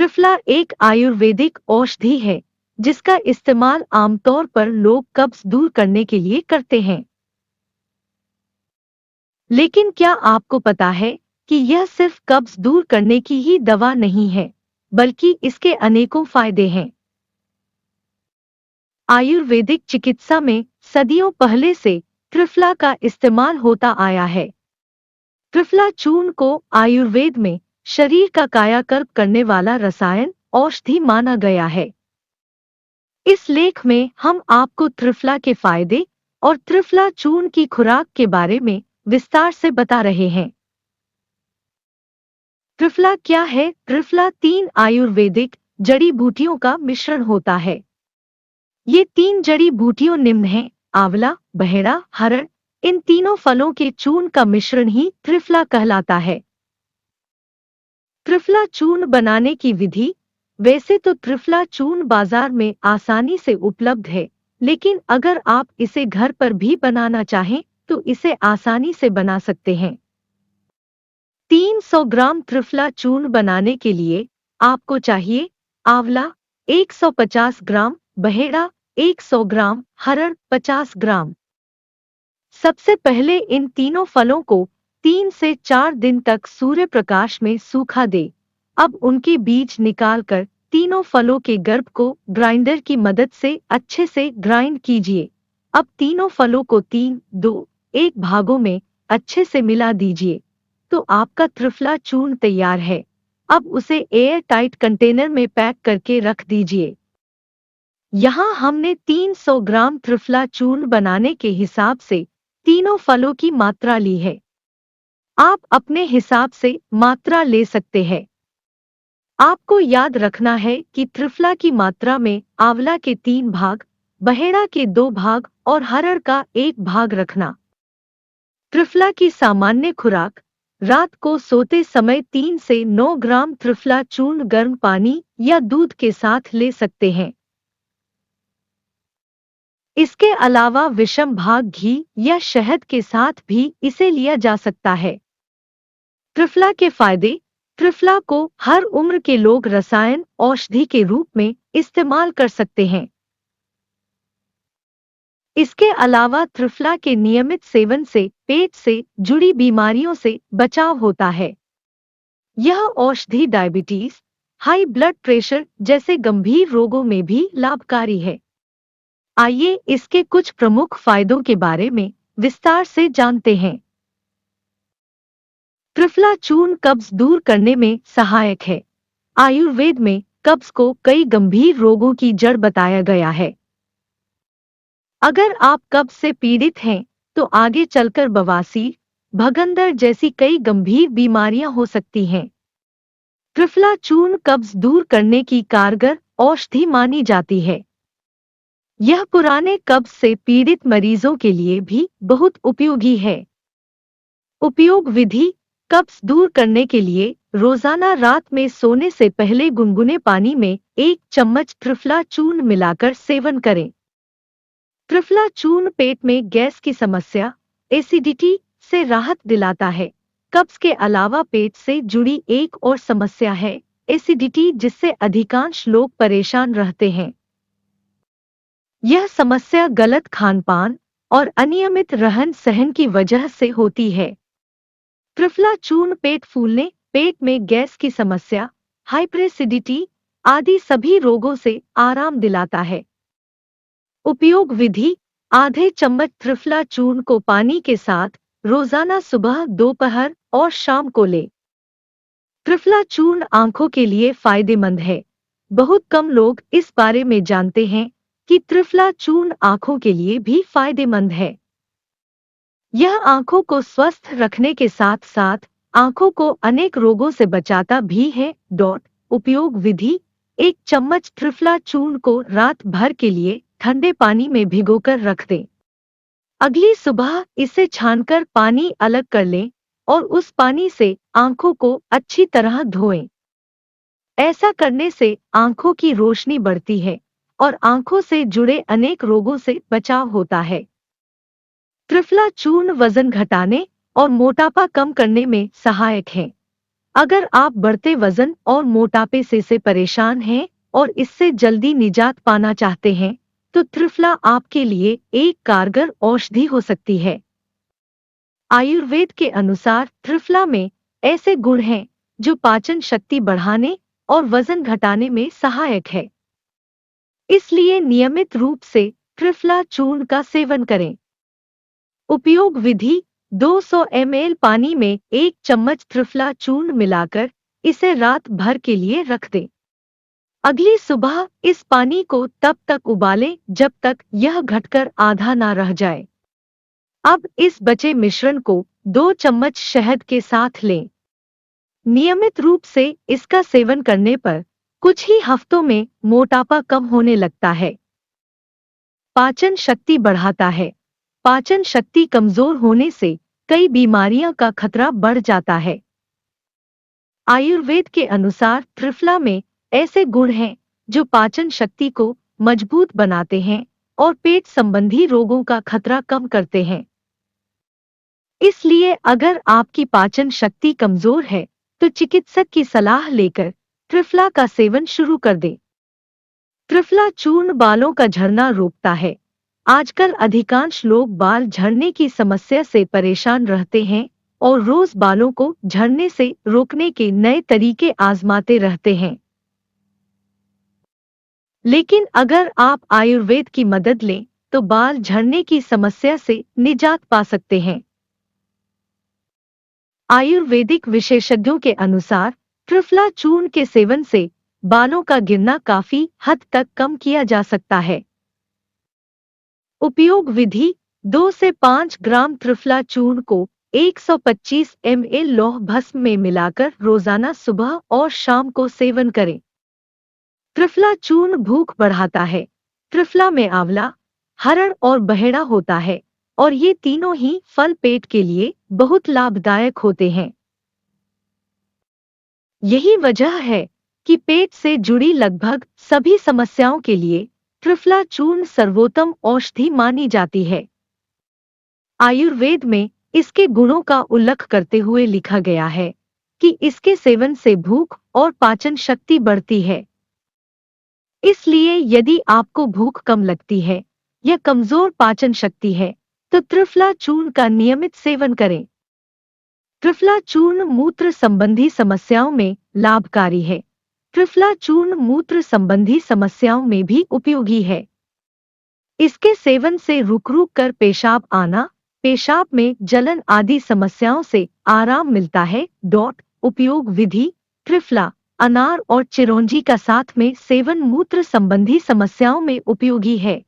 त्रिफला एक आयुर्वेदिक औषधि है जिसका इस्तेमाल आमतौर पर लोग कब्ज दूर करने के लिए करते हैं। लेकिन क्या आपको पता है कि यह सिर्फ कब्ज दूर करने की ही दवा नहीं है, बल्कि इसके अनेकों फायदे हैं। आयुर्वेदिक चिकित्सा में सदियों पहले से त्रिफला का इस्तेमाल होता आया है। त्रिफला चूर्ण को आयुर्वेद में शरीर का कायाकल्प करने वाला रसायन औषधि माना गया है। इस लेख में हम आपको त्रिफला के फायदे और त्रिफला चूर्ण की खुराक के बारे में विस्तार से बता रहे हैं। त्रिफला क्या है? त्रिफला 3 आयुर्वेदिक जड़ी बूटियों का मिश्रण होता है। ये 3 जड़ी बूटियों निम्न हैं: आंवला, बहेड़ा, हरड़। इन तीनों फलों के चूर्ण का मिश्रण ही त्रिफला कहलाता है। त्रिफला चूर्ण बनाने की विधि। वैसे तो त्रिफला चूर्ण बाजार में आसानी से उपलब्ध है, लेकिन अगर आप इसे घर पर भी बनाना चाहें तो इसे आसानी से बना सकते हैं। 300 ग्राम त्रिफला चूर्ण बनाने के लिए आपको चाहिए आंवला 150 ग्राम, बहेड़ा 100 ग्राम, हरड़ 50 ग्राम। सबसे पहले इन तीनों फलों को 3 से 4 दिन तक सूर्य प्रकाश में सूखा दे। अब उनके बीज निकालकर तीनों फलों के गर्भ को ग्राइंडर की मदद से अच्छे से ग्राइंड कीजिए। अब तीनों फलों को 3, 2, 1 भागों में अच्छे से मिला दीजिए तो आपका त्रिफला चूर्ण तैयार है। अब उसे एयर टाइट कंटेनर में पैक करके रख दीजिए। यहाँ हमने 300 ग्राम त्रिफला चूर्ण बनाने के हिसाब से तीनों फलों की मात्रा ली है। आप अपने हिसाब से मात्रा ले सकते हैं। आपको याद रखना है कि त्रिफला की मात्रा में आंवला के 3 भाग, बहेड़ा के 2 भाग और हरड़ का 1 भाग रखना। त्रिफला की सामान्य खुराक। रात को सोते समय 3 से 9 ग्राम त्रिफला चूर्ण गर्म पानी या दूध के साथ ले सकते हैं। इसके अलावा विषम भाग घी या शहद के साथ भी इसे लिया जा सकता है। त्रिफला के फायदे। त्रिफला को हर उम्र के लोग रसायन औषधि के रूप में इस्तेमाल कर सकते हैं। इसके अलावा त्रिफला के नियमित सेवन से पेट से जुड़ी बीमारियों से बचाव होता है। यह औषधि डायबिटीज, हाई ब्लड प्रेशर जैसे गंभीर रोगों में भी लाभकारी है। आइए इसके कुछ प्रमुख फायदों के बारे में विस्तार से जानते हैं। त्रिफला चूर्ण कब्ज दूर करने में सहायक है। आयुर्वेद में कब्ज को कई गंभीर रोगों की जड़ बताया गया है। अगर आप कब्ज से पीड़ित हैं तो आगे चलकर बवासीर, भगंदर जैसी कई गंभीर बीमारियां हो सकती हैं। त्रिफला चूर्ण कब्ज दूर करने की कारगर औषधि मानी जाती है। यह पुराने कब्ज से पीड़ित मरीजों के लिए भी बहुत उपयोगी है। उपयोग विधि। कब्ज दूर करने के लिए रोजाना रात में सोने से पहले गुनगुने पानी में 1 चम्मच त्रिफला चूर्ण मिलाकर सेवन करें। त्रिफला चूर्ण पेट में गैस की समस्या, एसिडिटी से राहत दिलाता है। कब्ज के अलावा पेट से जुड़ी एक और समस्या है एसिडिटी, जिससे अधिकांश लोग परेशान रहते हैं। यह समस्या गलत खानपान और अनियमित रहन सहन की वजह से होती है। त्रिफला चूर्ण पेट फूलने, पेट में गैस की समस्या, हाइपरेसिडिटी आदि सभी रोगों से आराम दिलाता है। उपयोग विधि। आधे चम्मच त्रिफला चूर्ण को पानी के साथ रोजाना सुबह, दोपहर और शाम को ले। त्रिफला चूर्ण आंखों के लिए फायदेमंद है। बहुत कम लोग इस बारे में जानते हैं कि त्रिफला चूर्ण आंखों के लिए भी फायदेमंद है। यह आंखों को स्वस्थ रखने के साथ साथ आंखों को अनेक रोगों से बचाता भी है। उपयोग विधि। 1 चम्मच त्रिफला चूर्ण को रात भर के लिए ठंडे पानी में भिगोकर रख दें। अगली सुबह इसे छानकर पानी अलग कर लें और उस पानी से आंखों को अच्छी तरह धोएं। ऐसा करने से आंखों की रोशनी बढ़ती है और आंखों से जुड़े अनेक रोगों से बचाव होता है। त्रिफला चूर्ण वजन घटाने और मोटापा कम करने में सहायक है। अगर आप बढ़ते वजन और मोटापे से परेशान हैं और इससे जल्दी निजात पाना चाहते हैं, तो त्रिफला आपके लिए एक कारगर औषधि हो सकती है। आयुर्वेद के अनुसार त्रिफला में ऐसे गुण हैं जो पाचन शक्ति बढ़ाने और वजन घटाने में सहायक है। इसलिए नियमित रूप से त्रिफला चूर्ण का सेवन करें। उपयोग विधि: 200 ml पानी में 1 चम्मच त्रिफला चूर्ण मिलाकर इसे रात भर के लिए रख दें। अगली सुबह इस पानी को तब तक उबालें जब तक यह घटकर आधा ना रह जाए। अब इस बचे मिश्रण को 2 चम्मच शहद के साथ लें। नियमित रूप से इसका सेवन करने पर कुछ ही हफ्तों में मोटापा कम होने लगता है। पाचन शक्ति बढ़ाता है। पाचन शक्ति कमजोर होने से कई बीमारियों का खतरा बढ़ जाता है। आयुर्वेद के अनुसार त्रिफला में ऐसे गुण हैं जो पाचन शक्ति को मजबूत बनाते हैं और पेट संबंधी रोगों का खतरा कम करते हैं। इसलिए अगर आपकी पाचन शक्ति कमजोर है तो चिकित्सक की सलाह लेकर त्रिफला का सेवन शुरू कर दें। त्रिफला चूर्ण बालों का झड़ना रोकता है। आजकल अधिकांश लोग बाल झड़ने की समस्या से परेशान रहते हैं और रोज बालों को झड़ने से रोकने के नए तरीके आजमाते रहते हैं। लेकिन अगर आप आयुर्वेद की मदद लें तो बाल झड़ने की समस्या से निजात पा सकते हैं। आयुर्वेदिक विशेषज्ञों के अनुसार त्रिफला चूर्ण के सेवन से बालों का गिरना काफी हद तक कम किया जा सकता है। उपयोग विधि: 2 से 5 ग्राम त्रिफला चूर्ण को 125 ml लौह भस्म में मिलाकर रोजाना सुबह और शाम को सेवन करें। त्रिफला चूर्ण भूख बढ़ाता है। त्रिफला में आंवला, हरड़ और बहेड़ा होता है और ये तीनों ही फल पेट के लिए बहुत लाभदायक होते हैं। यही वजह है कि पेट से जुड़ी लगभग सभी समस्याओं के लिए त्रिफला चूर्ण सर्वोत्तम औषधि मानी जाती है। आयुर्वेद में इसके गुणों का उल्लेख करते हुए लिखा गया है कि इसके सेवन से भूख और पाचन शक्ति बढ़ती है। इसलिए यदि आपको भूख कम लगती है या कमजोर पाचन शक्ति है तो त्रिफला चूर्ण का नियमित सेवन करें। त्रिफला चूर्ण मूत्र संबंधी समस्याओं में लाभकारी है। त्रिफला चूर्ण मूत्र संबंधी समस्याओं में भी उपयोगी है। इसके सेवन से रुक रुक कर पेशाब आना, पेशाब में जलन आदि समस्याओं से आराम मिलता है। उपयोग विधि: त्रिफला, अनार और चिरौंजी का साथ में सेवन मूत्र संबंधी समस्याओं में उपयोगी है।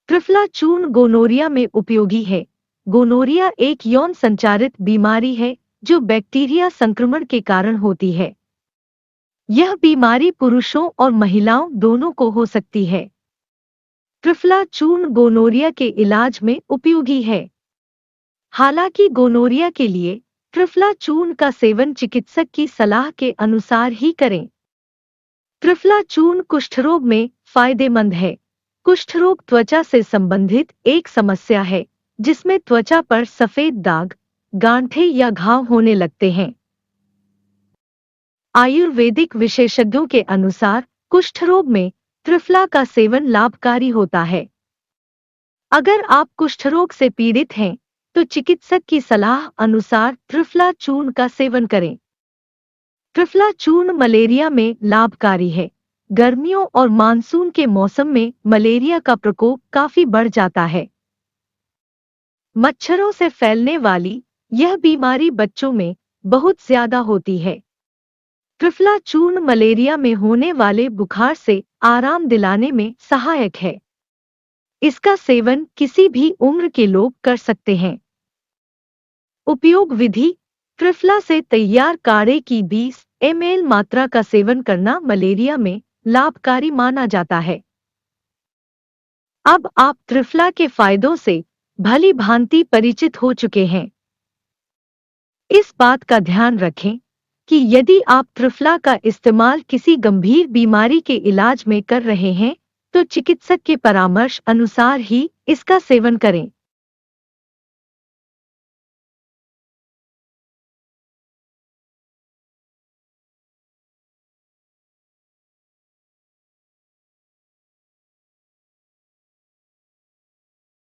त्रिफला चूर्ण गोनोरिया में उपयोगी है। गोनोरिया एक यौन संचारित बीमारी है जो बैक्टीरिया संक्रमण के कारण होती है। यह बीमारी पुरुषों और महिलाओं दोनों को हो सकती है। त्रिफला चूर्ण गोनोरिया के इलाज में उपयोगी है। हालांकि गोनोरिया के लिए त्रिफला चूर्ण का सेवन चिकित्सक की सलाह के अनुसार ही करें। त्रिफला चूर्ण कुष्ठरोग में फायदेमंद है। कुष्ठ रोग त्वचा से संबंधित एक समस्या है जिसमें त्वचा पर सफेद दाग, गांठें या घाव होने लगते हैं। आयुर्वेदिक विशेषज्ञों के अनुसार कुष्ठ रोग में त्रिफला का सेवन लाभकारी होता है। अगर आप कुष्ठ रोग से पीड़ित हैं तो चिकित्सक की सलाह अनुसार त्रिफला चूर्ण का सेवन करें। त्रिफला चूर्ण मलेरिया में लाभकारी है। गर्मियों और मानसून के मौसम में मलेरिया का प्रकोप काफी बढ़ जाता है। मच्छरों से फैलने वाली यह बीमारी बच्चों में बहुत ज्यादा होती है। त्रिफला चूर्ण मलेरिया में होने वाले बुखार से आराम दिलाने में सहायक है। इसका सेवन किसी भी उम्र के लोग कर सकते हैं। उपयोग विधि: त्रिफला से तैयार काढ़े की 20 ml मात्रा का सेवन करना मलेरिया में लाभकारी माना जाता है। अब आप त्रिफला के फायदों से भली भांति परिचित हो चुके हैं। इस बात का ध्यान रखें कि यदि आप त्रिफला का इस्तेमाल किसी गंभीर बीमारी के इलाज में कर रहे हैं तो चिकित्सक के परामर्श अनुसार ही इसका सेवन करें।